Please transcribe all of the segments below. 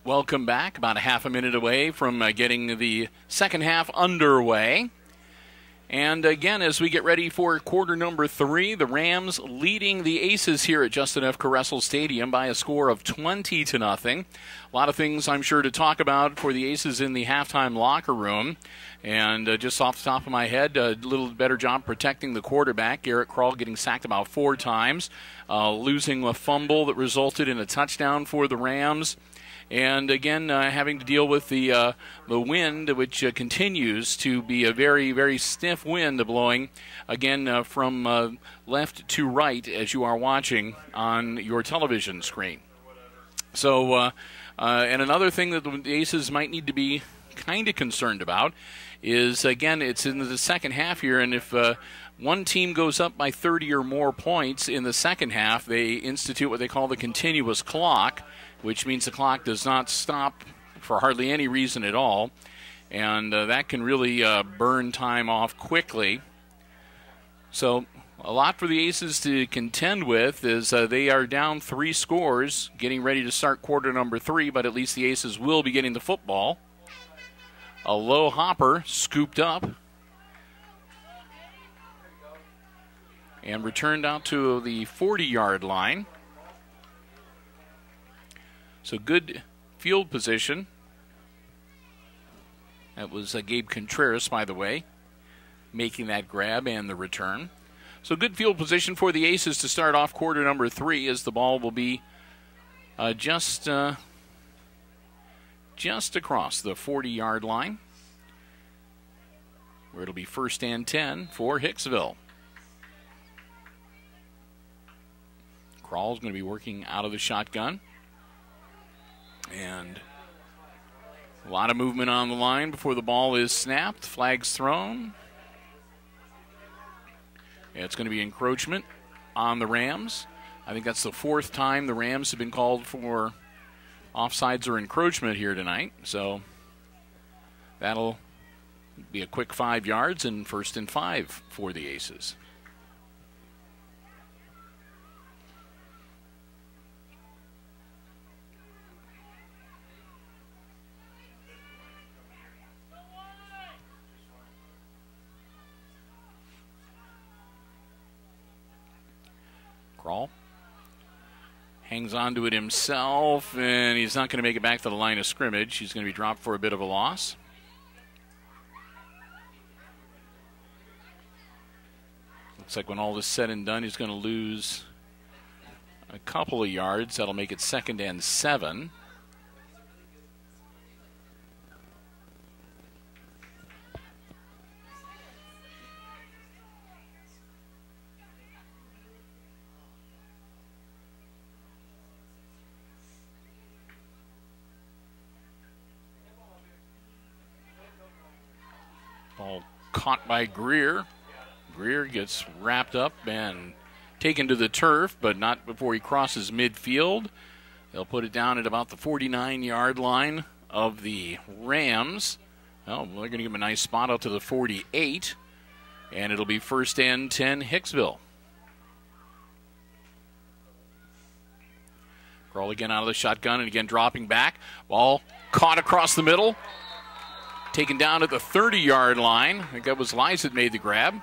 Welcome back. About a half a minute away from getting the second half underway. And again, as we get ready for quarter number 3, the Rams leading the Aces here at Justin F. Caressel Stadium by a score of 20-0. A lot of things I'm sure to talk about for the Aces in the halftime locker room. And just off the top of my head, a little better job protecting the quarterback. Garrett Krall getting sacked about 4 times, losing a fumble that resulted in a touchdown for the Rams. And again, having to deal with the wind, which continues to be a very, very stiff wind blowing, again, from left to right as you are watching on your television screen. So, and another thing that the Aces might need to be kind of concerned about is, again, it's in the second half here, and if one team goes up by 30 or more points in the second half, they institute what they call the continuous clock, which means the clock does not stop for hardly any reason at all. And that can really burn time off quickly. So a lot for the Aces to contend with is they are down 3 scores, getting ready to start quarter number 3, but at least the Aces will be getting the football. A low hopper scooped up and returned out to the 40-yard line. So good field position. That was Gabe Contreras, by the way, making that grab and the return. So good field position for the Aces to start off quarter number 3, as the ball will be just across the 40-yard line, where it'll be 1st and 10 for Hicksville. Krall's going to be working out of the shotgun. And a lot of movement on the line before the ball is snapped. Flag's thrown. Yeah, it's going to be encroachment on the Rams. I think that's the 4th time the Rams have been called for offsides or encroachment here tonight. So that'll be a quick 5 yards and 1st and 5 for the Aces. Krall hangs on to it himself, and he's not going to make it back to the line of scrimmage. He's going to be dropped for a bit of a loss. Looks like when all is said and done, he's going to lose a couple of yards. That'll make it 2nd and 7. Ball caught by Greer. Greer gets wrapped up and taken to the turf, but not before he crosses midfield. They'll put it down at about the 49-yard line of the Rams. Well, they're going to give him a nice spot out to the 48, and it'll be 1st and 10 Hicksville. Krall again out of the shotgun and again dropping back. Ball caught across the middle. Taken down at the 30-yard line. I think that was Lies that made the grab.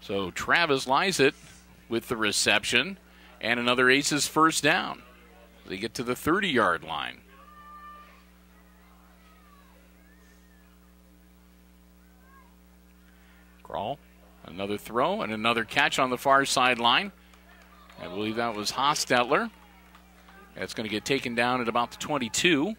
So Travis Lysett with the reception and another Aces first down. They get to the 30-yard line. Krall, another throw and another catch on the far sideline. I believe that was Hostetler. That's going to get taken down at about the 22.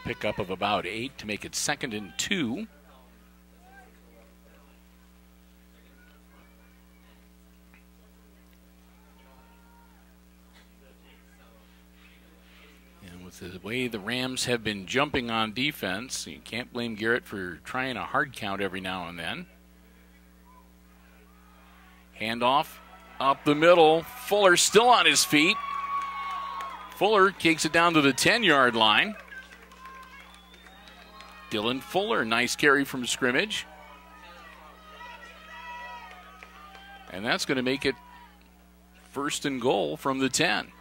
pickup of about 8 to make it 2nd and 2. And with the way the Rams have been jumping on defense, you can't blame Garrett for trying a hard count every now and then. Handoff up the middle. Fuller still on his feet. Fuller kicks it down to the 10-yard line. Dylan Fuller, nice carry from scrimmage. And that's going to make it 1st and goal from the 10.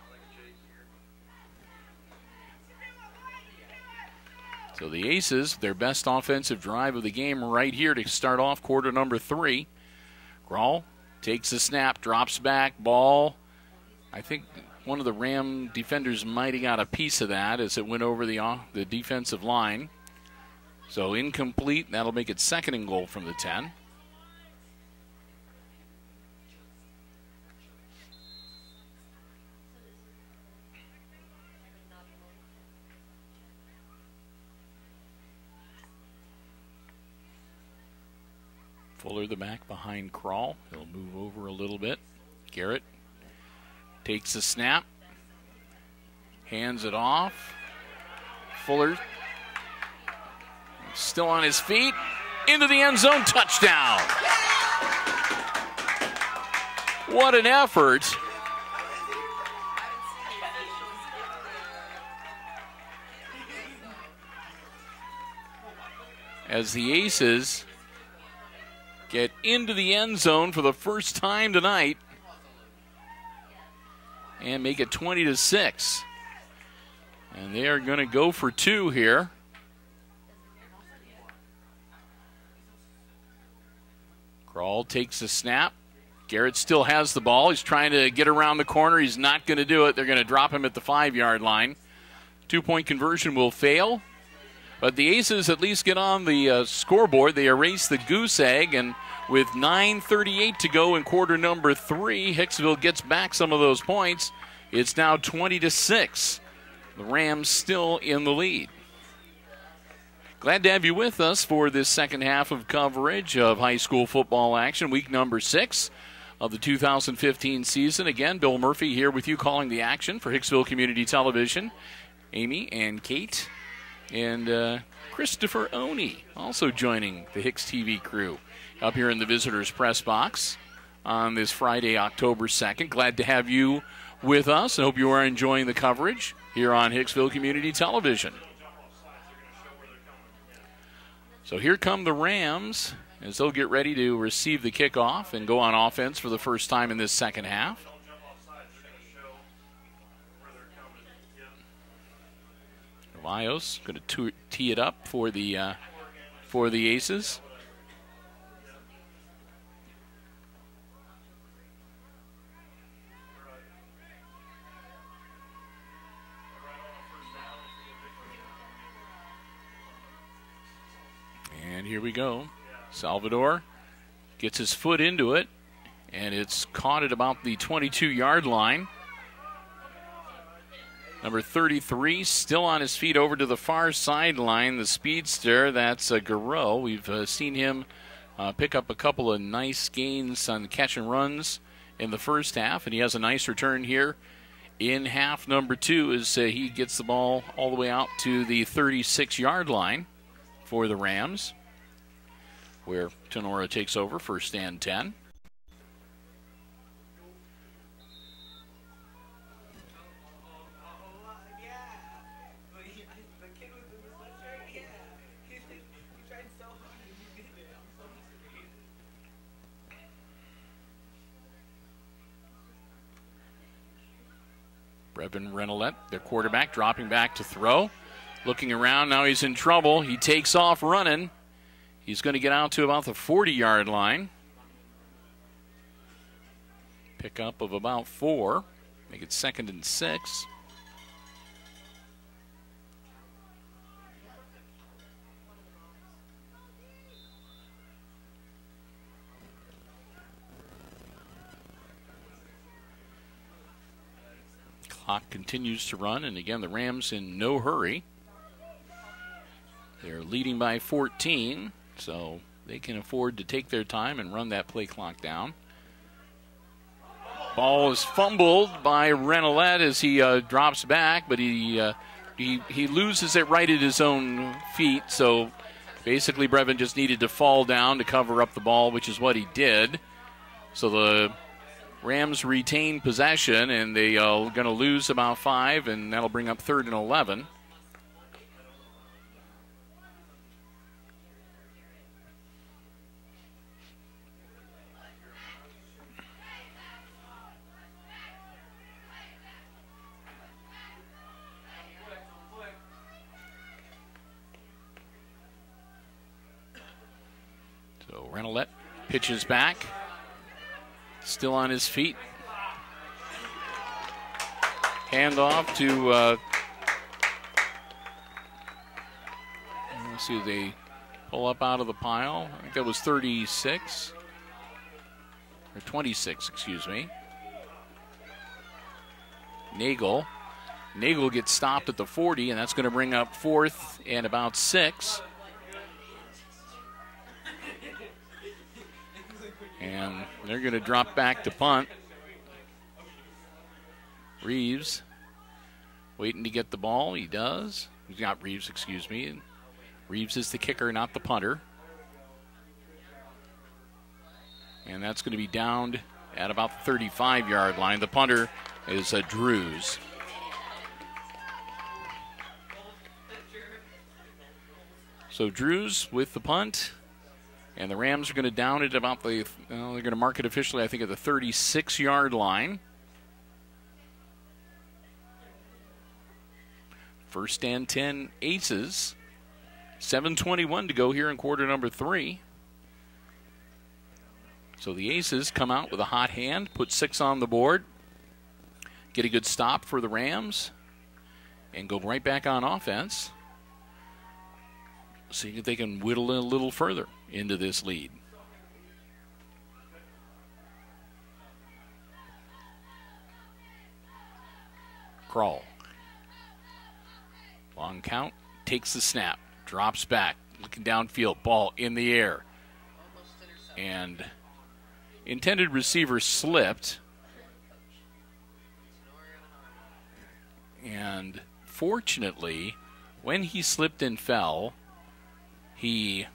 So the Aces, their best offensive drive of the game right here to start off quarter number 3. Grawl takes the snap, drops back, ball. I think one of the Ram defenders might have got a piece of that as it went over the defensive line. So incomplete. That'll make it 2nd and goal from the 10. Fuller the back behind Crawl. He'll move over a little bit. Garrett takes the snap. Hands it off. Fuller still on his feet. Into the end zone. Touchdown. What an effort. As the Aces get into the end zone for the first time tonight and make it 20-6. And they are going to go for 2 here. Crawl takes the snap. Garrett still has the ball. He's trying to get around the corner. He's not going to do it. They're going to drop him at the 5-yard line. 2-point conversion will fail. But the Aces at least get on the scoreboard. They erase the goose egg, and with 9:38 to go in quarter number 3, Hicksville gets back some of those points. It's now 20-6. The Rams still in the lead. Glad to have you with us for this second half of coverage of high school football action, week number 6 of the 2015 season. Again, Bill Murphy here with you calling the action for Hicksville Community Television. Amy and Kate and Christopher Oney also joining the HIX-TV crew up here in the visitors' press box on this Friday, October 2nd. Glad to have you with us. I hope you are enjoying the coverage here on Hicksville Community Television. So here come the Rams as they'll get ready to receive the kickoff and go on offense for the first time in this second half. Vios going to tee it up for the Aces. And here we go. Salvador gets his foot into it, and it's caught at about the 22-yard line. Number 33 still on his feet over to the far sideline. The speedster, that's Garreau. We've seen him pick up a couple of nice gains on catch and runs in the first half, and he has a nice return here in half number 2 as he gets the ball all the way out to the 36-yard line for the Rams, where Tinora takes over, 1st and 10. Brevin Renolette, their quarterback, dropping back to throw. Looking around, now he's in trouble. He takes off running. He's going to get out to about the 40-yard line. Pickup of about 4. Make it 2nd and 6. Clock continues to run, and again, the Rams in no hurry. They're leading by 14, so they can afford to take their time and run that play clock down. Ball is fumbled by Renolette as he drops back, but he loses it right at his own feet. So basically Brevin just needed to fall down to cover up the ball, which is what he did. So the Rams retain possession, and they are going to lose about 5, and that'll bring up 3rd and 11. So Renolette pitches back, still on his feet. Handoff to, let's see, they pull up out of the pile. I think that was 36, or 26, excuse me. Nagel. Nagel gets stopped at the 40, and that's going to bring up 4th and about 6. And they're going to drop back to punt. Reeves waiting to get the ball. He does. He's got Reeves, excuse me. Reeves is the kicker, not the punter. And that's going to be downed at about the 35-yard line. The punter is Drews. So Drews with the punt. And the Rams are going to down it about the, they're going to mark it officially, I think, at the 36-yard line. 1st and 10 Aces. 7:21 to go here in quarter number 3. So the Aces come out with a hot hand, put 6 on the board, get a good stop for the Rams, and go right back on offense. See if they can whittle a little further into this lead. Crawl. Long count, takes the snap, drops back, looking downfield, ball in the air. And intended receiver slipped. And fortunately, when he slipped and fell, he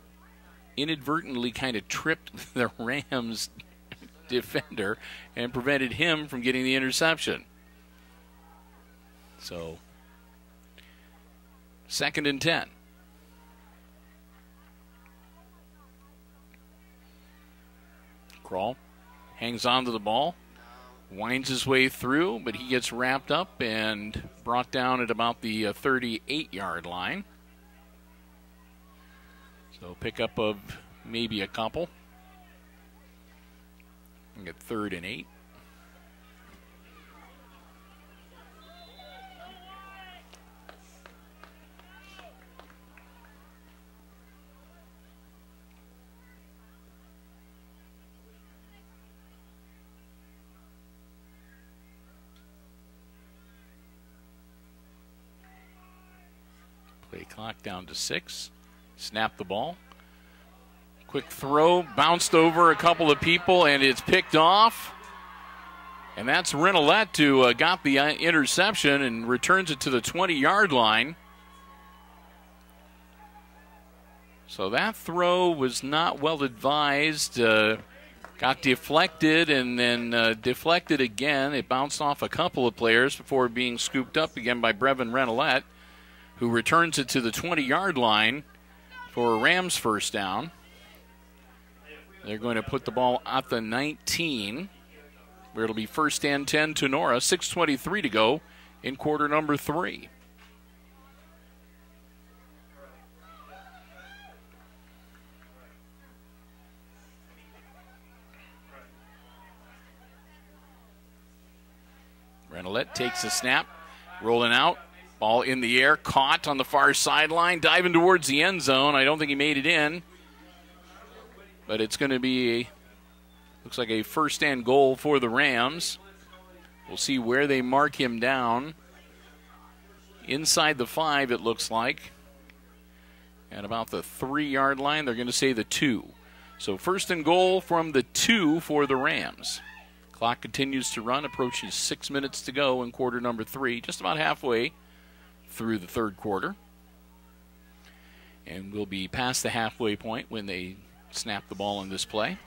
inadvertently kind of tripped the Rams defender and prevented him from getting the interception. So, 2nd and 10. Crawl hangs on to the ball, winds his way through, but he gets wrapped up and brought down at about the 38-yard line. So pickup of maybe a couple. We get 3rd and 8. Play clock down to 6. Snap the ball. Quick throw, bounced over a couple of people, and it's picked off. And that's Renolette who got the interception and returns it to the 20-yard line. So that throw was not well advised. Got deflected and then deflected again. It bounced off a couple of players before being scooped up again by Brevin Renolette, who returns it to the 20-yard line for a Rams first down. They're going to put the ball at the 19, where it'll be 1st and 10 Tinora. 6:23 to go in quarter number 3. Renolette takes a snap, rolling out. Ball in the air, caught on the far sideline, diving towards the end zone. I don't think he made it in. But it's going to be, looks like a 1st and goal for the Rams. We'll see where they mark him down. Inside the 5, it looks like. at about the 3-yard line. They're going to say the 2. So first and goal from the 2 for the Rams. Clock continues to run, approaching 6 minutes to go in quarter number 3, just about halfway through the third quarter. And we'll be past the halfway point when they snap the ball in this play.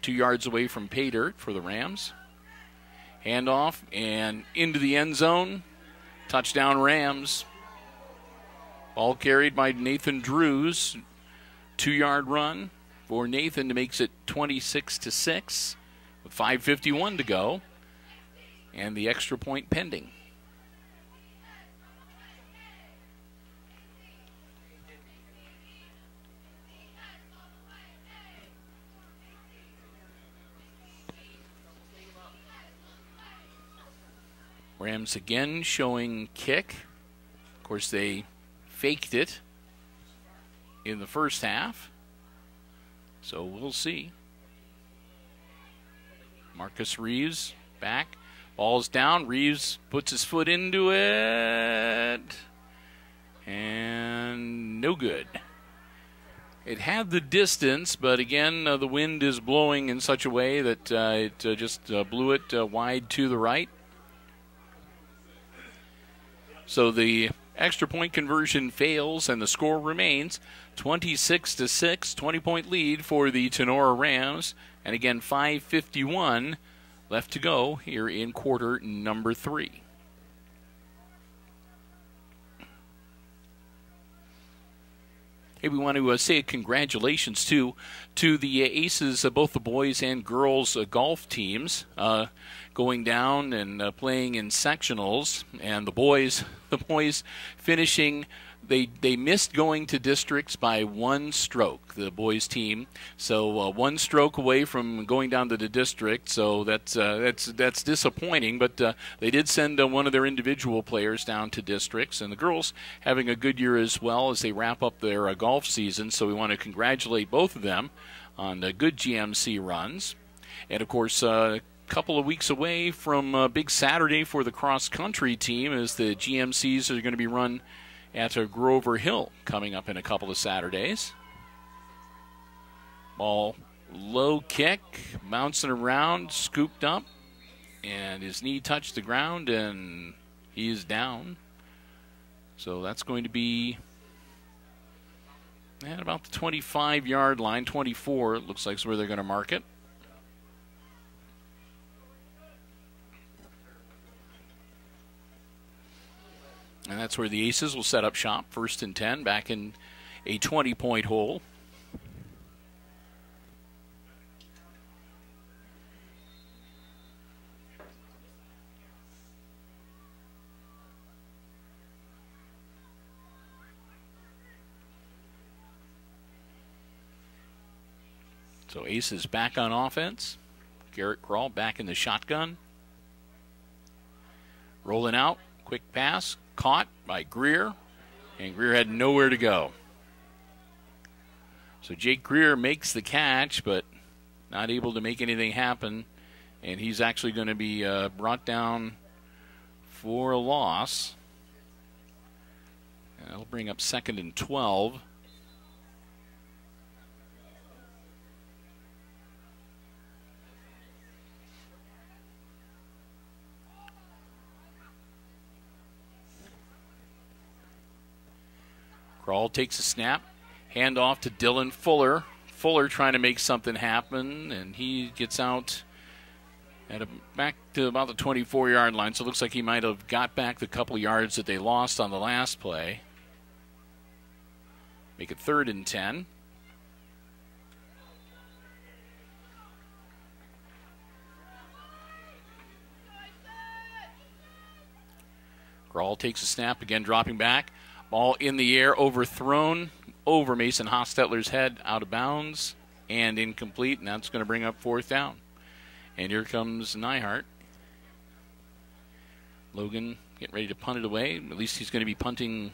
2 yards away from pay dirt for the Rams. Handoff and into the end zone. Touchdown Rams. Ball carried by Nathan Drews. 2-yard run for Nathan makes it 26-6 with 5:51 to go. And the extra point pending. Rams again showing kick. Of course, they faked it in the first half. So we'll see. Marcus Reeves back. Ball's down. Reeves puts his foot into it. And no good. It had the distance, but again, the wind is blowing in such a way that it just blew it wide to the right. So the extra point conversion fails, and the score remains 26-6, 20-point lead for the Tinora Rams. And again, 5:51 left to go here in quarter number 3. Hey, we want to say congratulations, too, to the aces of both the boys and girls golf teams going down and playing in sectionals. And the boys finishing, they missed going to districts by 1 stroke, the boys team. So 1 stroke away from going down to the district. So that's disappointing. But they did send one of their individual players down to districts. And the girls having a good year as well as they wrap up their golf season. So we want to congratulate both of them on the good GMC runs. And, of course, couple of weeks away from a big Saturday for the cross-country team as the GMCs are going to be run at Grover Hill coming up in a couple of Saturdays. Ball low kick, bouncing around, scooped up, and his knee touched the ground, and he is down. So that's going to be at about the 25-yard line, 24, it looks like is where they're going to mark it. And that's where the Aces will set up shop, 1st and 10, back in a 20-point hole. So Aces back on offense. Garrett Krall back in the shotgun. Rolling out, quick pass. Caught by Greer, and Greer had nowhere to go. So Jake Greer makes the catch, but not able to make anything happen, and he's actually going to be brought down for a loss. And that'll bring up 2nd and 12. Krall takes a snap, hand off to Dylan Fuller. Fuller trying to make something happen, and he gets out at back to about the 24-yard line. So it looks like he might have got back the couple yards that they lost on the last play. Make it 3rd and 10. Krall takes a snap, again dropping back. Ball in the air, overthrown over Mason Hostetler's head, out of bounds, and incomplete, and that's going to bring up 4th down. And here comes Nyhart. Logan getting ready to punt it away. At least he's going to be punting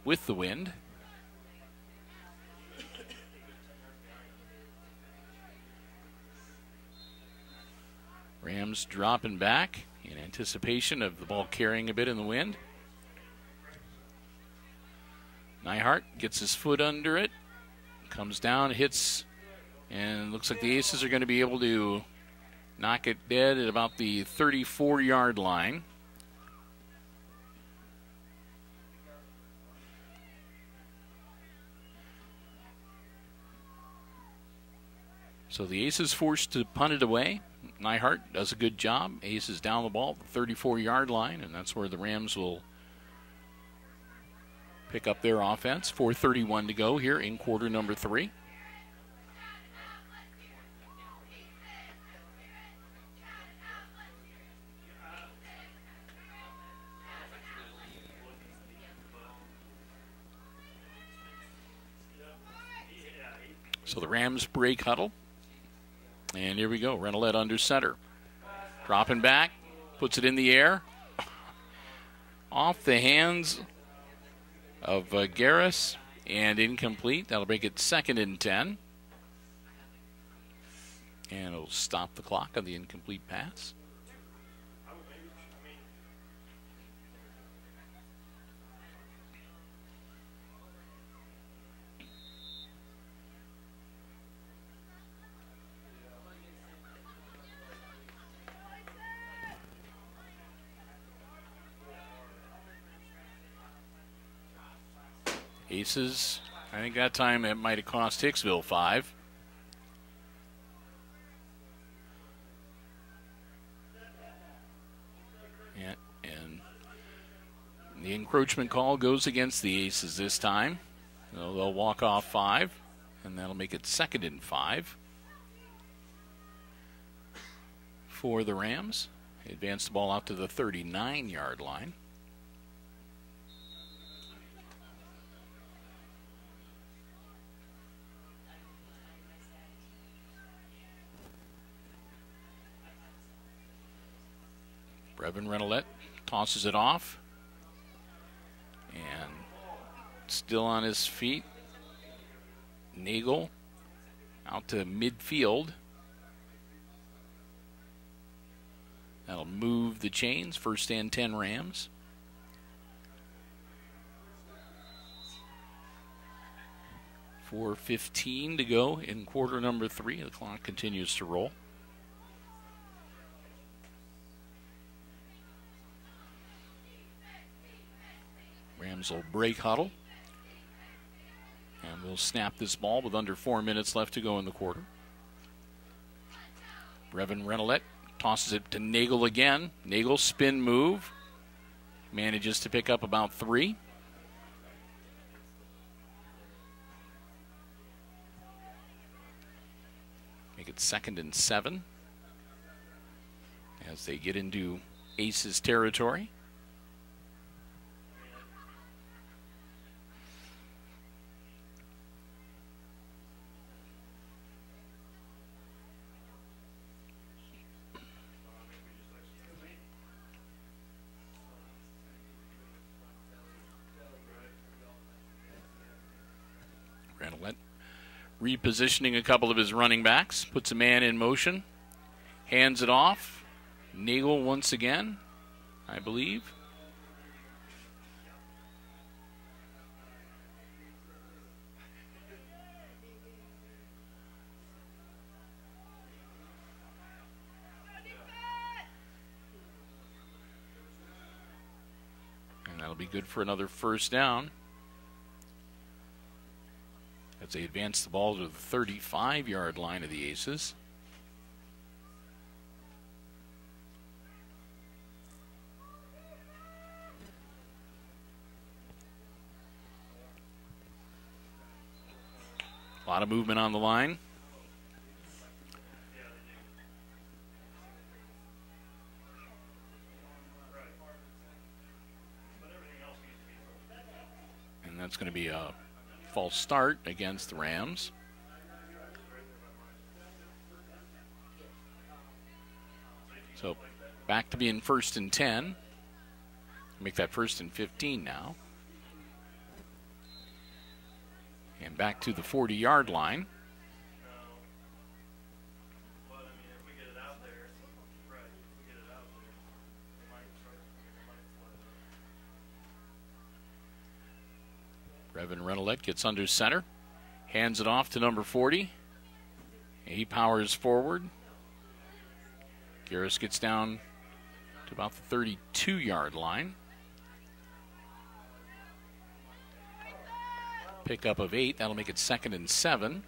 with the wind. Rams dropping back in anticipation of the ball carrying a bit in the wind. Nyhart gets his foot under it, comes down, hits, and looks like the Aces are going to be able to knock it dead at about the 34-yard line. So the Aces forced to punt it away. Nyhart does a good job. Aces down the ball at the 34-yard line, and that's where the Rams will pick up their offense. 4:31 to go here in quarter number 3. So the Rams break huddle. And here we go. Renolette under center. Dropping back. Puts it in the air. Off the hands of Garris. And incomplete. That'll make it 2nd and 10. And it'll stop the clock on the incomplete pass. Aces, I think that time it might have cost Hicksville 5. And the encroachment call goes against the Aces this time. So they'll walk off 5, and that'll make it 2nd and 5 for the Rams. They advance the ball out to the 39-yard line. Brevin Renolette tosses it off. And still on his feet. Nagel out to midfield. That'll move the chains. 1st and 10 Rams. .4:15 to go in quarter number 3. The clock continues to roll. Rams will break huddle. And we'll snap this ball with under 4 minutes left to go in the quarter. Brevin Renolette tosses it to Nagel again. Nagel spin move. Manages to pick up about 3. Make it 2nd and 7 as they get into Aces territory. Renolette repositioning a couple of his running backs, puts a man in motion, hands it off. Nagel once again, I believe. And that'll be good for another 1st down. As they advance the ball to the 35-yard line of the Aces. A lot of movement on the line. And that's going to be a false start against the Rams. So back to being 1st and 10. Make that 1st and 15 now. And back to the 40-yard line. Brevin Renolette gets under center. Hands it off to number 40. He powers forward. Garris gets down to about the 32-yard line. Pickup of 8. That'll make it 2nd and 7.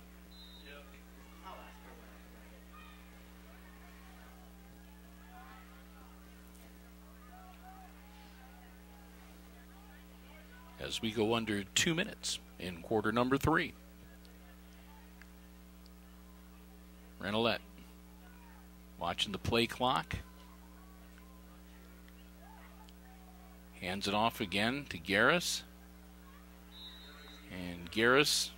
As we go under 2 minutes in quarter number 3. Renolette watching the play clock. Hands it off again to Garris. And Garris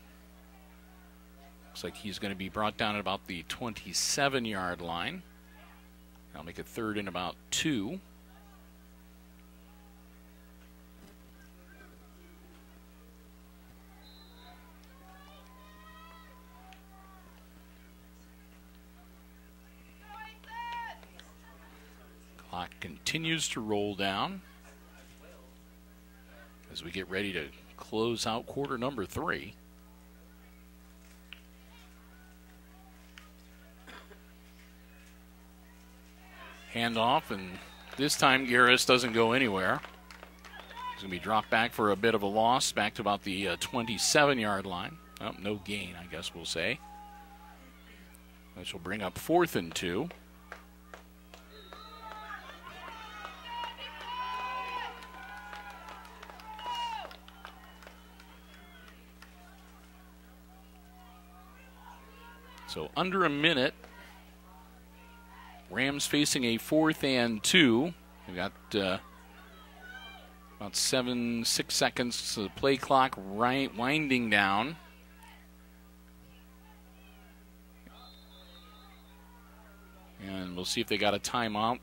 looks like he's going to be brought down at about the 27-yard line. That'll make it 3rd and about 2. Clock continues to roll down as we get ready to close out quarter number 3. Hand off, and this time Garris doesn't go anywhere. He's going to be dropped back for a bit of a loss, back to about the 27-yard line. Oh, no gain, I guess we'll say. This will bring up 4th and 2. So under a minute. Rams facing a 4th and 2. We've got about 6 seconds to the play clock winding down. And we'll see if they got a timeout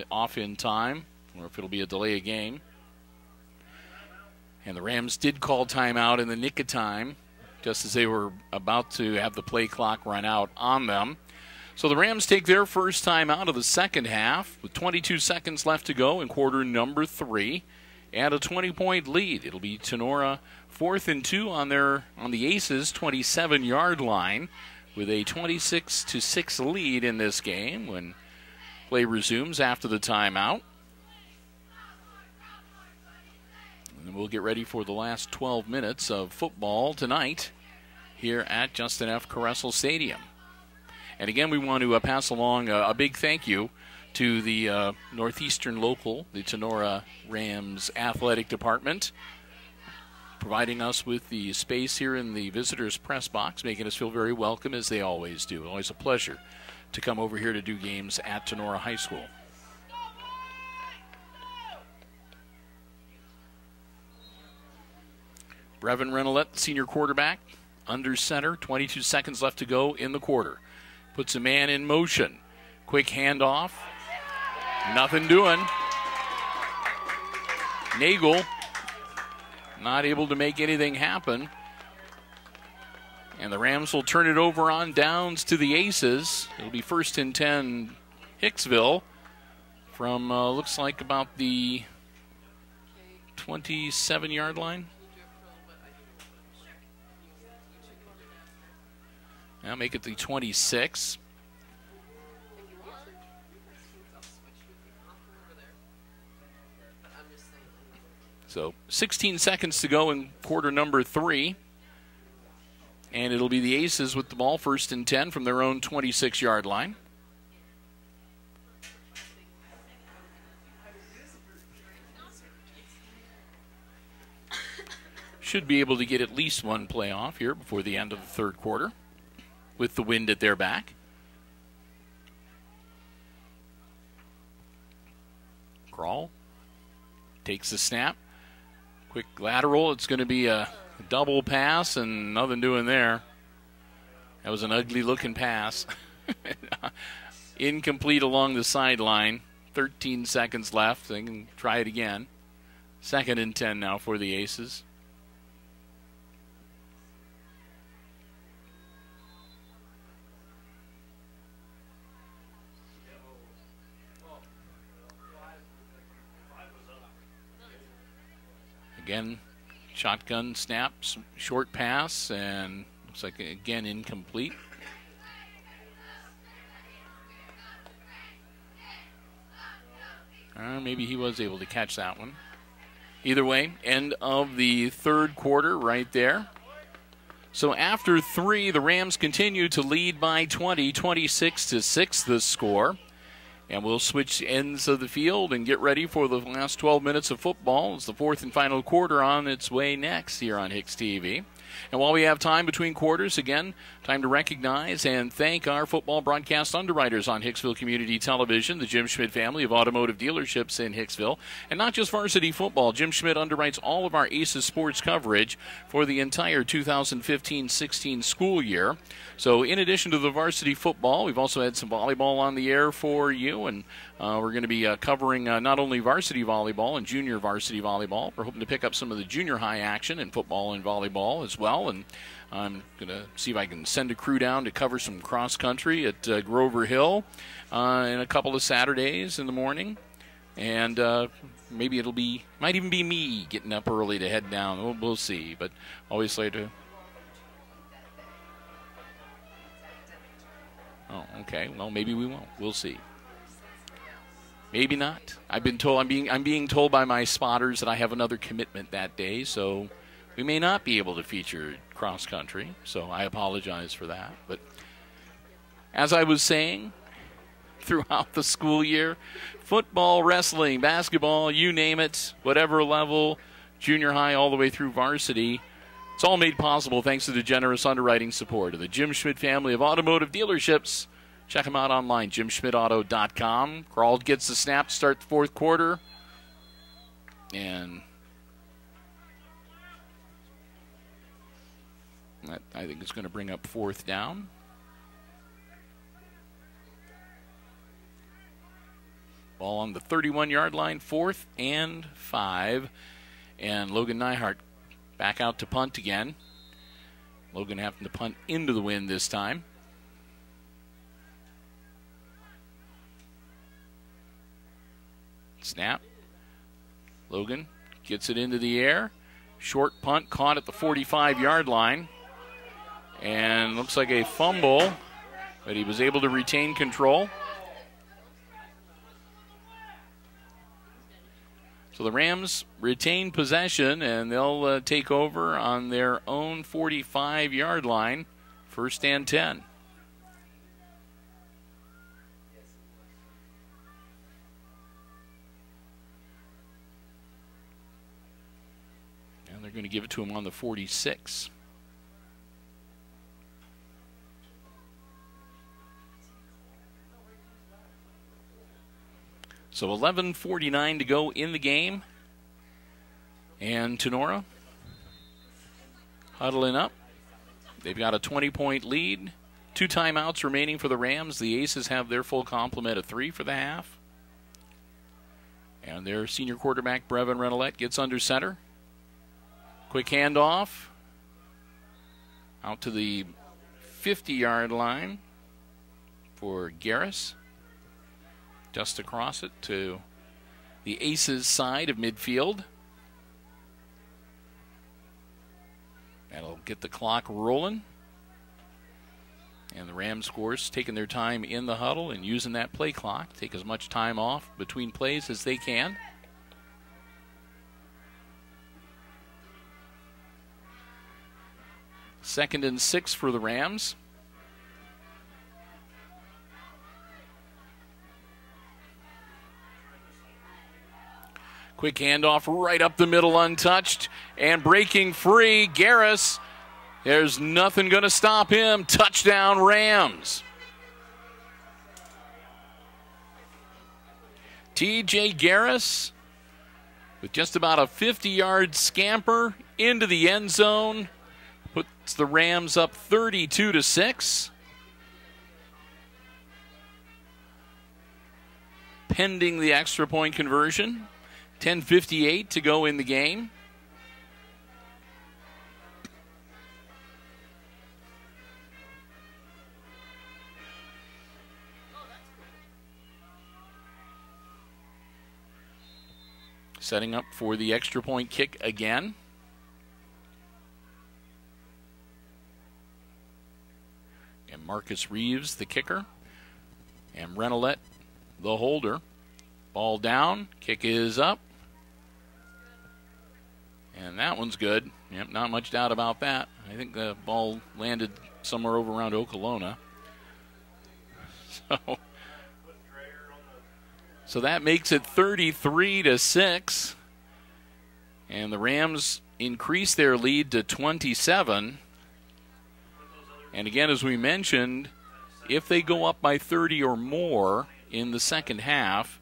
off in time or if it'll be a delay of game. And the Rams did call timeout in the nick of time, just as they were about to have the play clock run out on them. So the Rams take their first time out of the second half with 22 seconds left to go in quarter number 3 and a 20-point lead. It'll be Tinora 4th and 2 on the Aces 27-yard line with a 26-6 lead in this game when play resumes after the timeout. And we'll get ready for the last 12 minutes of football tonight here at Justin F. Caressel Stadium. And again, we want to pass along a big thank you to the Northeastern local, the Tinora Rams Athletic Department, providing us with the space here in the visitors' press box, making us feel very welcome as they always do. Always a pleasure to come over here to do games at Tinora High School. Brevin Renolette, senior quarterback, under center, 22 seconds left to go in the quarter. Puts a man in motion. Quick handoff. Nothing doing. Nagel not able to make anything happen. And the Rams will turn it over on downs to the Aces. It'll be 1st and 10 Hicksville from looks like about the 27-yard line. Now make it the 26. So 16 seconds to go in quarter number 3. And it'll be the Aces with the ball 1st and 10 from their own 26-yard line. Should be able to get at least one play off here before the end of the 3rd quarter, with the wind at their back. Crawl. Takes the snap. Quick lateral. It's going to be a double pass and nothing doing there. That was an ugly looking pass. Incomplete along the sideline. 13 seconds left. They can try it again. 2nd and 10 now for the Aces. Again, Shotgun snap, short pass, and looks like, again, incomplete. Maybe he was able to catch that one. Either way, end of the third quarter right there. So after 3, the Rams continue to lead by 20, 26-6 the score. And we'll switch ends of the field and get ready for the last 12 minutes of football. It's the fourth and final quarter on its way next here on HIX-TV. And while we have time between quarters, again, time to recognize and thank our football broadcast underwriters on Hicksville Community Television, the Jim Schmidt family of automotive dealerships in Hicksville. And not just varsity football, Jim Schmidt underwrites all of our ACES sports coverage for the entire 2015-16 school year. So in addition to the varsity football, we've also had some volleyball on the air for you, and we're going to be covering not only varsity volleyball and junior varsity volleyball. We're hoping to pick up some of the junior high action in football and volleyball as well. And I'm going to see if I can send a crew down to cover some cross country at Grover Hill in a couple of Saturdays in the morning. And maybe might even be me getting up early to head down. We'll see. But always like to. Oh, okay. Well, maybe we won't. We'll see. Maybe not. I've been told. I'm being told by my spotters that I have another commitment that day, so we may not be able to feature cross country. So I apologize for that. But as I was saying, throughout the school year, football, wrestling, basketball, you name it, whatever level, junior high all the way through varsity. It's all made possible thanks to the generous underwriting support of the Jim Schmidt family of automotive dealerships. Check them out online, jimschmidtauto.com. Crawl gets the snap to start the fourth quarter. And that, I think, is going to bring up fourth down. Ball on the 31-yard line, 4th and 5. And Logan Neihart back out to punt again. Logan having to punt into the wind this time. Snap. Logan gets it into the air. Short punt caught at the 45-yard line. And looks like a fumble, but he was able to retain control. So the Rams retain possession, and they'll take over on their own 45-yard line, 1st and 10. And they're going to give it to him on the 46. So 11:49 to go in the game. And Tinora huddling up. They've got a 20-point lead. 2 timeouts remaining for the Rams. The Aces have their full complement of 3 for the half. And their senior quarterback, Brevin Renolette, gets under center. Quick handoff. Out to the 50-yard line for Garris. Just across it to the Aces side of midfield. That'll get the clock rolling. And the Rams, of course, taking their time in the huddle and using that play clock. Take as much time off between plays as they can. Second and 6 for the Rams. Quick handoff right up the middle, untouched. And breaking free, Garris. There's nothing going to stop him. Touchdown, Rams. TJ Garris with just about a 50-yard scamper into the end zone. Puts the Rams up 32-6. Pending the extra point conversion. 10:58 to go in the game. Setting up for the extra point kick again. Marcus Reeves, the kicker, and Renolette, the holder. Ball down, kick is up, and that one's good. Yep, not much doubt about that. I think the ball landed somewhere over around Okolona. So that makes it 33-6, and the Rams increase their lead to 27. And again, as we mentioned, if they go up by 30 or more in the second half,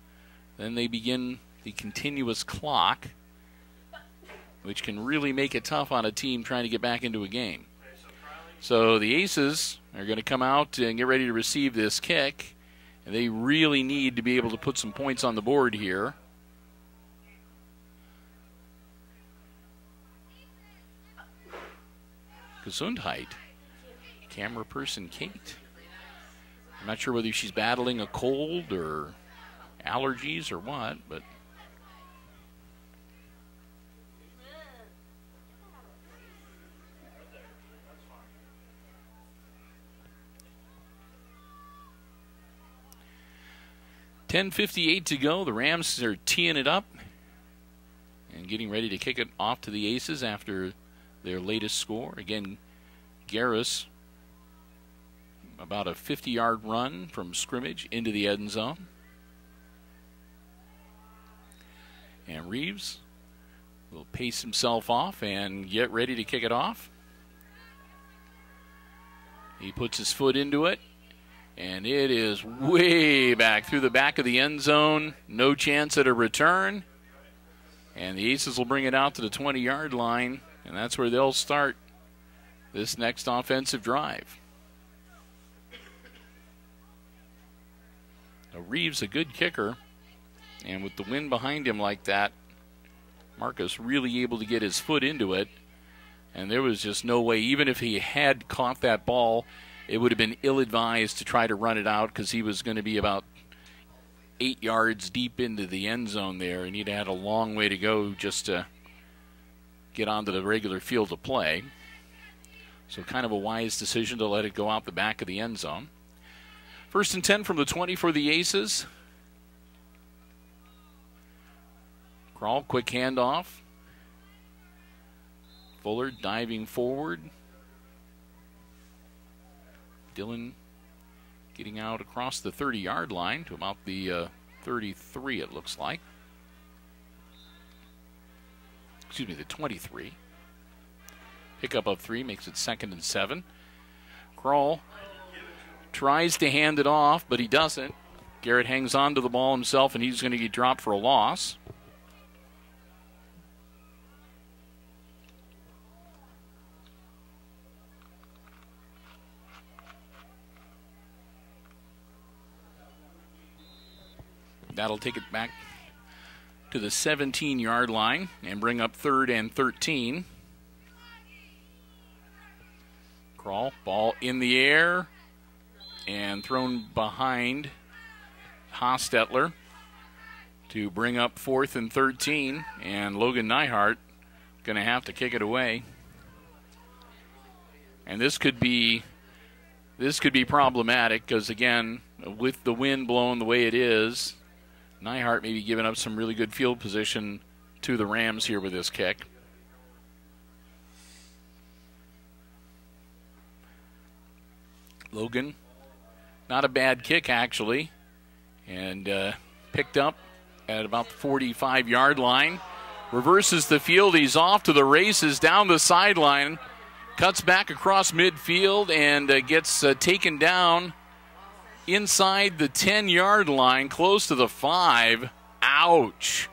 then they begin the continuous clock, which can really make it tough on a team trying to get back into a game. So the Aces are going to come out and get ready to receive this kick, and they really need to be able to put some points on the board here. Gesundheit. Camera person Kate. I'm not sure whether she's battling a cold or allergies or what, but .10:58 to go. The Rams are teeing it up and getting ready to kick it off to the Aces after their latest score. Again, Garris, about a 50-yard run from scrimmage into the end zone. And Reeves will pace himself off and get ready to kick it off. He puts his foot into it, and it is way back through the back of the end zone. No chance at a return. And the Aces will bring it out to the 20-yard line, and that's where they'll start this next offensive drive. Now, Reeves, a good kicker, and with the wind behind him like that, Marcus really able to get his foot into it, and there was just no way, even if he had caught that ball, it would have been ill-advised to try to run it out because he was going to be about 8 yards deep into the end zone there, and he'd had a long way to go just to get onto the regular field of play. So kind of a wise decision to let it go out the back of the end zone. 1st and 10 from the 20 for the Aces. Crawl, quick handoff. Fuller diving forward. Dillon getting out across the 30-yard line to about the 33, it looks like. Excuse me, the 23. Pickup of 3 makes it 2nd and 7. Crawl tries to hand it off, but he doesn't. Garrett hangs on to the ball himself, and he's going to get dropped for a loss. That'll take it back to the 17-yard line and bring up 3rd and 13. Crawl, ball in the air and thrown behind Hostetler to bring up 4th and 13, and Logan Neihart going to have to kick it away. And this could be problematic because, again, with the wind blowing the way it is, Neihart may be giving up some really good field position to the Rams here with this kick. Logan, not a bad kick actually, and picked up at about the 45-yard line. Reverses the field, he's off to the races down the sideline, cuts back across midfield and gets taken down inside the 10-yard line, close to the 5. Ouch.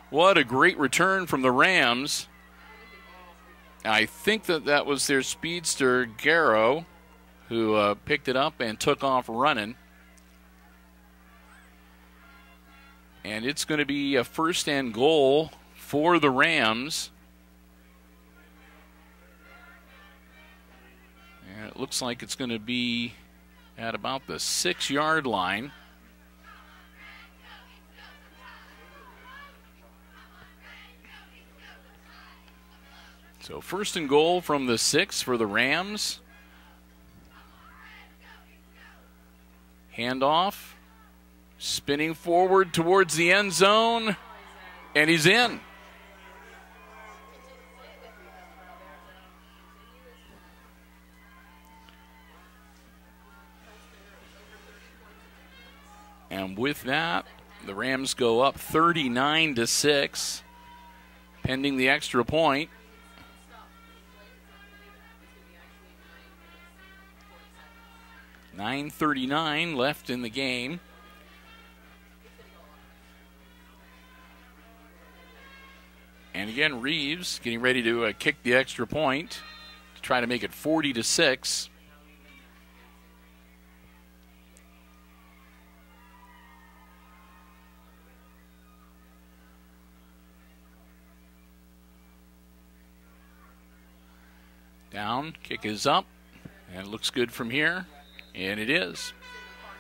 What a great return from the Rams. I think that was their speedster, Garrow, who picked it up and took off running. And it's going to be a 1st and goal for the Rams. And it looks like it's going to be at about the 6-yard line. So 1st and goal from the 6 for the Rams. Handoff. Spinning forward towards the end zone. And he's in. And with that, the Rams go up 39-6, pending the extra point. .9:39 left in the game. And again, Reeves getting ready to kick the extra point to try to make it 40-6. Down, kick is up, and it looks good from here, and it is.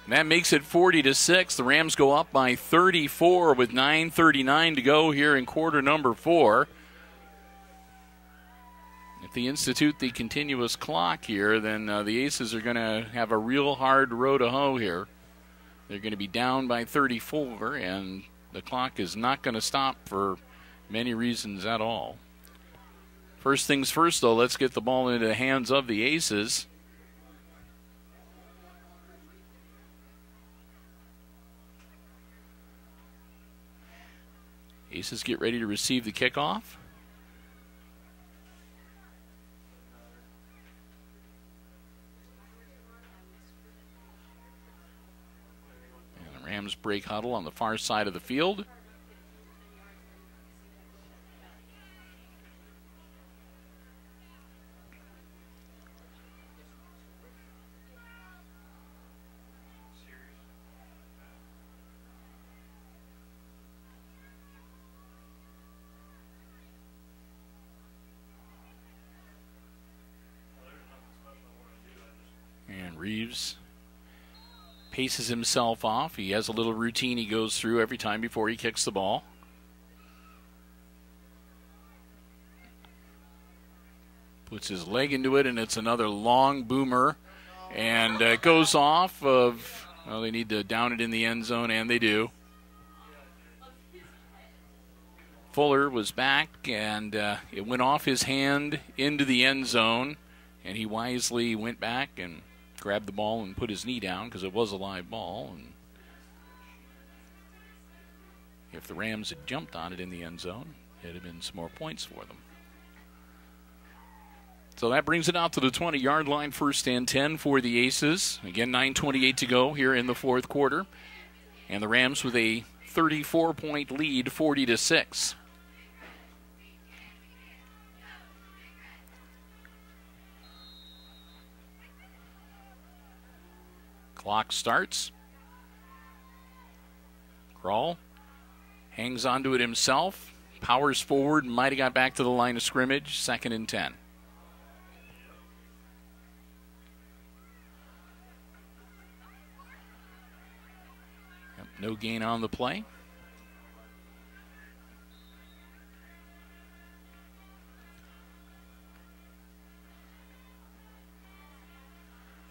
And that makes it 40-6. The Rams go up by 34 with 9:39 to go here in quarter number 4. If they institute the continuous clock here, then the Aces are going to have a real hard row to hoe here. They're going to be down by 34, and the clock is not going to stop for many reasons at all. First things first, though, let's get the ball into the hands of the Aces. Aces get ready to receive the kickoff. And the Rams break huddle on the far side of the field. Reeves paces himself off. He has a little routine he goes through every time before he kicks the ball. Puts his leg into it, and it's another long boomer. And it goes off of, well, they need to down it in the end zone, and they do. Fuller was back, and it went off his hand into the end zone, and he wisely went back and grabbed the ball and put his knee down because it was a live ball. And if the Rams had jumped on it in the end zone, it'd have been some more points for them. So that brings it out to the 20-yard line, 1st and 10 for the Aces. Again, 9:28 to go here in the 4th quarter. And the Rams with a 34-point lead, 40-6. Clock starts. Crawl hangs onto it himself, powers forward, might have got back to the line of scrimmage, 2nd and 10. Yep, no gain on the play.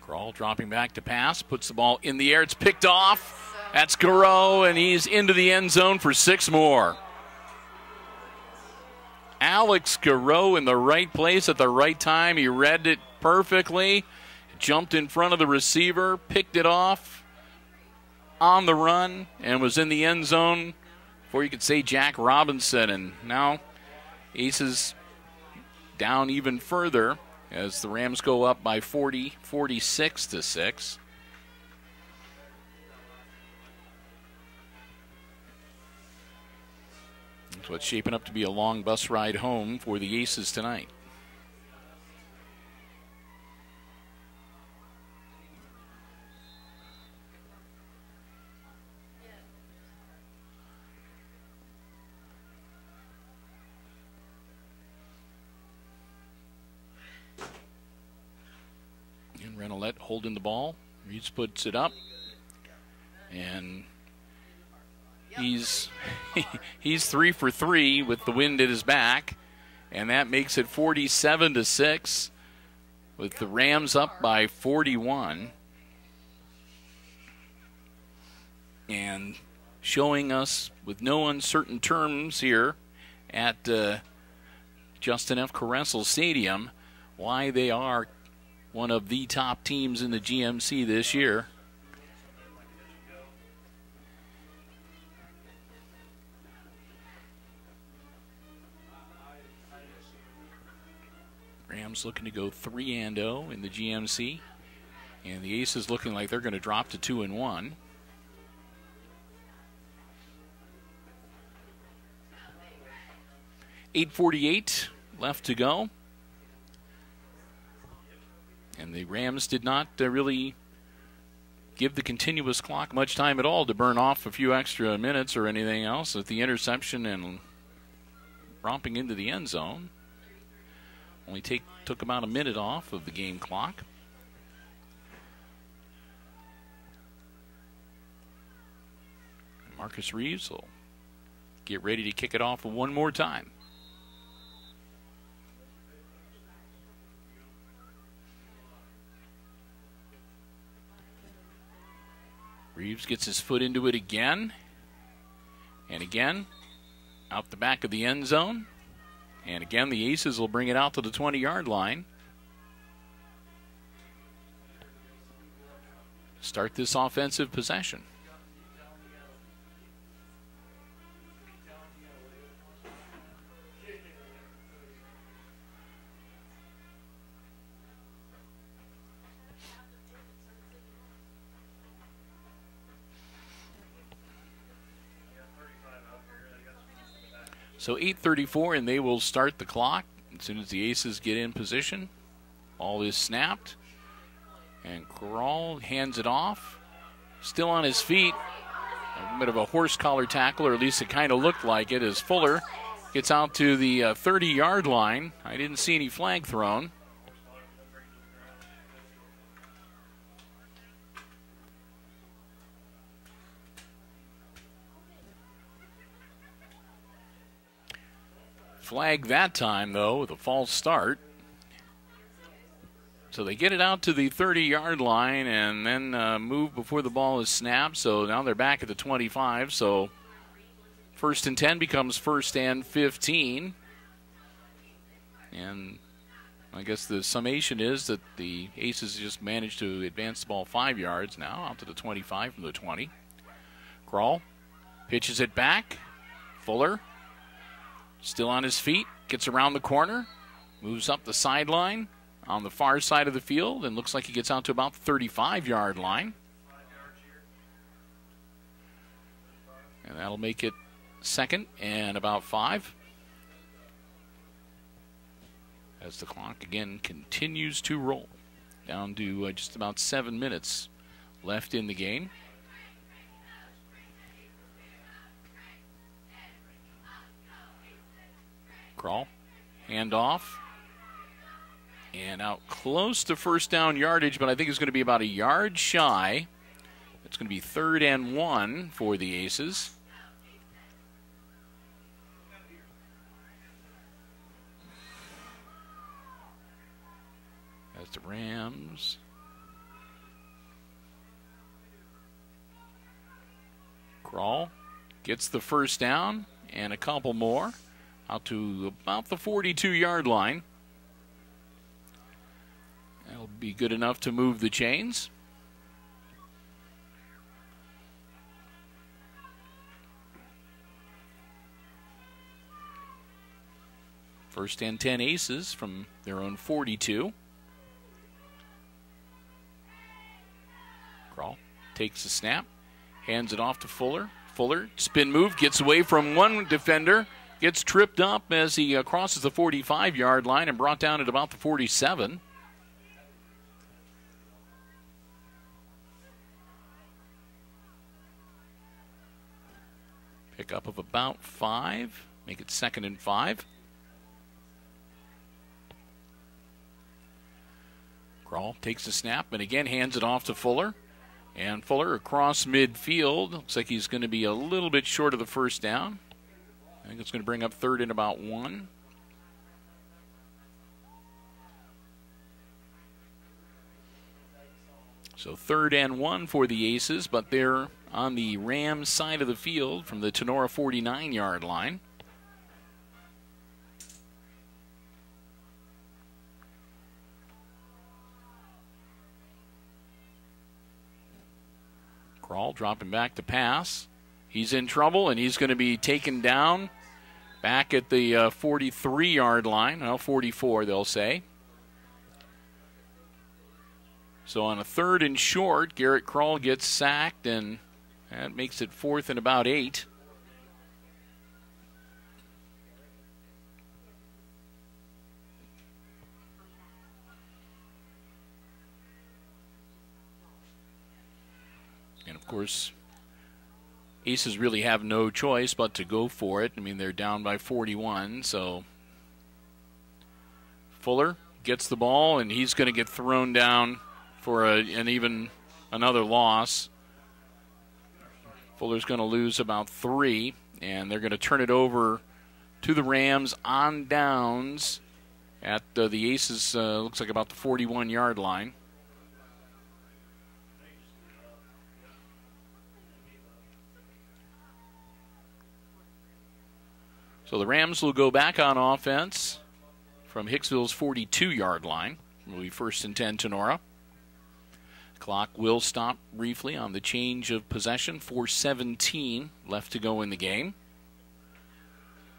Crawl dropping back to pass, puts the ball in the air. It's picked off. That's Garreau, and he's into the end zone for 6 more. Alex Garreau in the right place at the right time. He read it perfectly, jumped in front of the receiver, picked it off on the run, and was in the end zone before you could say Jack Robinson. And now Aces down even further as the Rams go up by 46-6. It's what's shaping up to be a long bus ride home for the Aces tonight. Renolette holding the ball. Reeves puts it up, and he's 3 for 3 with the wind at his back, and that makes it 47-6 with the Rams up by 41. and showing us with no uncertain terms here at Justin F. Caressel Stadium why they are one of the top teams in the GMC this year. Rams looking to go 3-0 in the GMC, and the Aces looking like they're going to drop to 2-1. .848 left to go. And the Rams did not really give the continuous clock much time at all to burn off a few extra minutes or anything else with the interception and romping into the end zone. Only took about a minute off of the game clock. And Marcus Reeves will get ready to kick it off one more time. Reeves gets his foot into it again. And again, out the back of the end zone. And again, the Aces will bring it out to the 20-yard line. Start this offensive possession. So 8:34, and they will start the clock as soon as the Aces get in position. Ball is snapped, and Corral hands it off. Still on his feet. A bit of a horse collar tackle, or at least it kind of looked like it, as Fuller gets out to the 30-yard line. I didn't see any flag thrown. Flag that time, though, with a false start. So they get it out to the 30-yard line and then move before the ball is snapped. So now they're back at the 25. So 1st and 10 becomes 1st and 15. And I guess the summation is that the Aces just managed to advance the ball 5 yards now out to the 25 from the 20. Crawl pitches it back. Fuller still on his feet, gets around the corner, moves up the sideline on the far side of the field, and looks like he gets out to about the 35-yard line. And that'll make it 2nd and about 5. As the clock again continues to roll. Down to just about 7 minutes left in the game. Crawl, hand off, and out close to 1st down yardage, but I think it's going to be about a yard shy. It's going to be 3rd and 1 for the Aces. As the Rams Crawl gets the 1st down and a couple more. Out to about the 42-yard line. That'll be good enough to move the chains. First and 10 Aces from their own 42. Crawl takes the snap, hands it off to Fuller. Fuller, spin move, gets away from one defender. Gets tripped up as he crosses the 45-yard line and brought down at about the 47. Pickup of about 5. Make it 2nd and 5. Crawl takes the snap and again hands it off to Fuller. And Fuller across midfield. Looks like he's going to be a little bit short of the 1st down. I think it's going to bring up 3rd and about 1. So 3rd and 1 for the Aces, but they're on the Rams side of the field from the Tinora 49-yard line. Crawl dropping back to pass. He's in trouble, and he's going to be taken down back at the 43-yard line. Well, 44, they'll say. So on a 3rd and short, Garrett Crawl gets sacked, and that makes it 4th and about 8. And, of course, Aces really have no choice but to go for it. I mean, they're down by 41, so Fuller gets the ball, and he's going to get thrown down for another loss. Fuller's going to lose about 3, and they're going to turn it over to the Rams on downs at the Aces, looks like about the 41-yard line. So the Rams will go back on offense from Hicksville's 42-yard line. It will be 1st and 10, Tinora. Clock will stop briefly on the change of possession. 4:17 left to go in the game.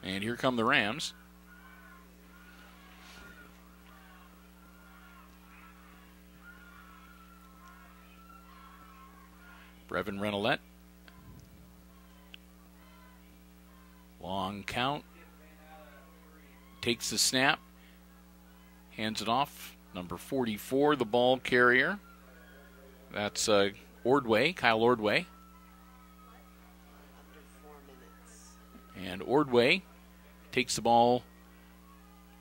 And here come the Rams. Brevin Renolette. Long count. Takes the snap. Hands it off. Number 44, the ball carrier. That's Ordway, Kyle Ordway. And Ordway takes the ball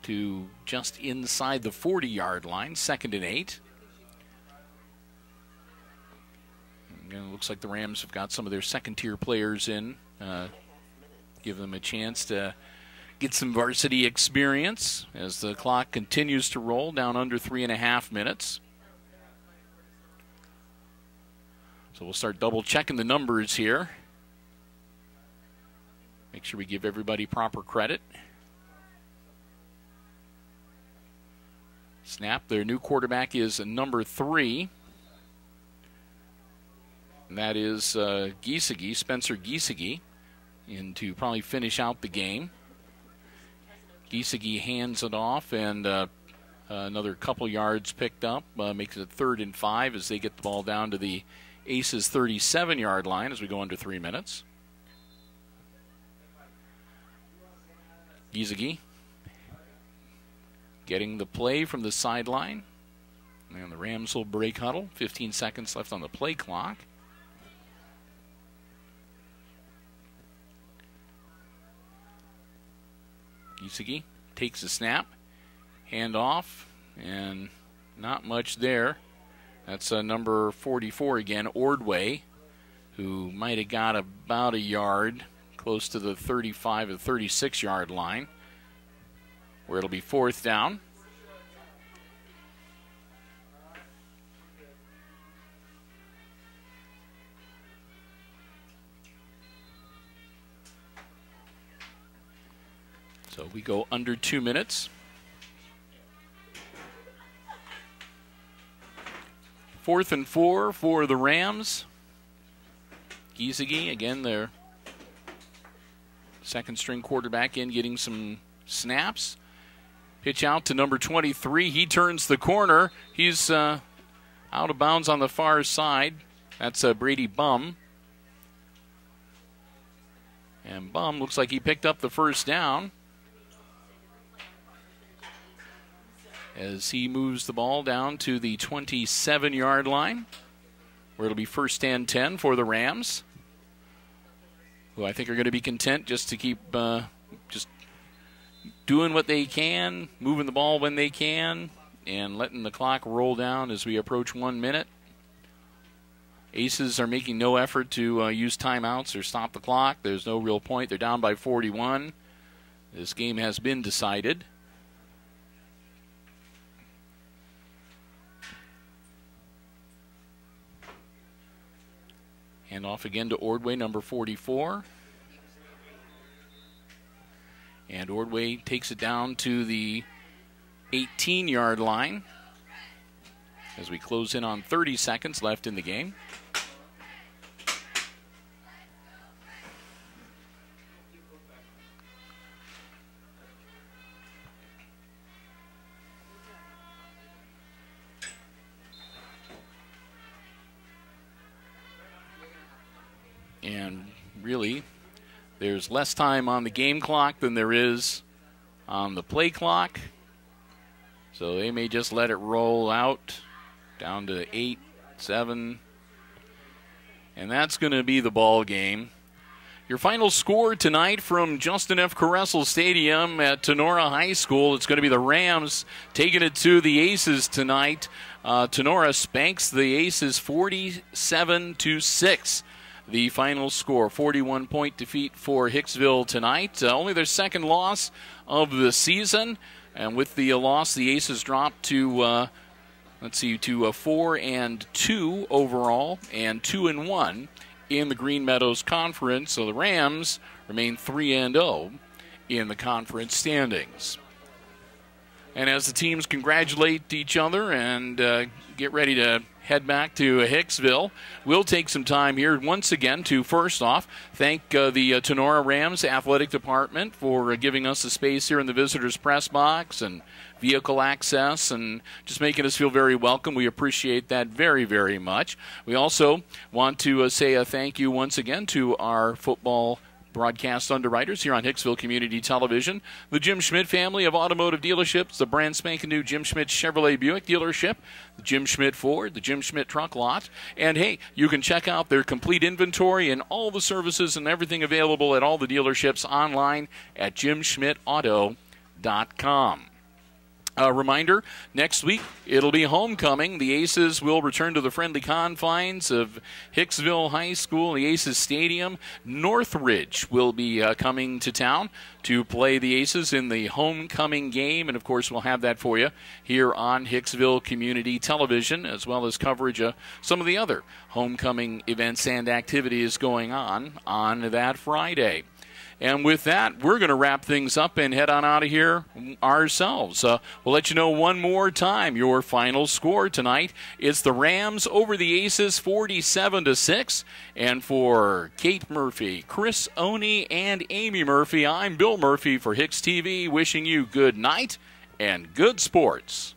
to just inside the 40-yard line, 2nd and 8. Again, it looks like the Rams have got some of their second-tier players in. Give them a chance to get some varsity experience as the clock continues to roll down under 3.5 minutes. So we'll start double-checking the numbers here. Make sure we give everybody proper credit. Snap, their new quarterback is number 3. And that is Giesecke, Spencer Giesecke, in to probably finish out the game. Giesecke hands it off, and another couple yards picked up. Makes it 3rd and 5 as they get the ball down to the Aces 37-yard line as we go under 3 minutes. Giesecke getting the play from the sideline. And the Rams will break huddle. 15 seconds left on the play clock. Giesecke takes the snap. Hand off. And not much there. That's number 44 again, Ordway, who might have got about a yard, close to the 35 or 36-yard line, where it'll be 4th down. So we go under 2 minutes. 4th and 4 for the Rams. Giesecke, again, their second-string quarterback in, getting some snaps. Pitch out to number 23. He turns the corner. He's out of bounds on the far side. That's Brady Bum. And Bum looks like he picked up the 1st down as he moves the ball down to the 27-yard line, where it'll be 1st and 10 for the Rams, who I think are going to be content just to keep just doing what they can, moving the ball when they can, and letting the clock roll down as we approach 1 minute. Aces are making no effort to use timeouts or stop the clock. There's no real point. They're down by 41. This game has been decided. Hand off again to Ordway, number 44. And Ordway takes it down to the 18-yard line as we close in on 30 seconds left in the game. And really, there's less time on the game clock than there is on the play clock. So they may just let it roll out down to 8, 7. And that's going to be the ball game. Your final score tonight from Justin F. Caressel Stadium at Tinora High School. It's going to be the Rams taking it to the Aces tonight. Tinora spanks the Aces 47-6. The final score, 41-point defeat for Hicksville tonight. Only their second loss of the season. And with the loss, the Aces dropped to, to 4-2 overall and 2-1 in the Green Meadows Conference. So the Rams remain 3-0 in the conference standings. And as the teams congratulate each other and get ready to head back to Hicksville, we'll take some time here once again to, first off, thank the Tinora Rams Athletic Department for giving us the space here in the visitors' press box and vehicle access and just making us feel very welcome. We appreciate that very, very much. We also want to say a thank you once again to our football broadcast underwriters here on Hicksville Community Television, the Jim Schmidt family of automotive dealerships, the brand spanking new Jim Schmidt Chevrolet Buick dealership, the Jim Schmidt Ford, the Jim Schmidt Truck Lot. And hey, you can check out their complete inventory and all the services and everything available at all the dealerships online at jimschmidtauto.com. A reminder, next week it'll be homecoming. The Aces will return to the friendly confines of Hicksville High School, the Aces Stadium. Northridge will be coming to town to play the Aces in the homecoming game. And, of course, we'll have that for you here on Hicksville Community Television, as well as coverage of some of the other homecoming events and activities going on that Friday. And with that, we're going to wrap things up and head on out of here ourselves. We'll let you know one more time your final score tonight. It's the Rams over the Aces 47-6. And for Kate Murphy, Chris Oney, and Amy Murphy, I'm Bill Murphy for HIX-TV, wishing you good night and good sports.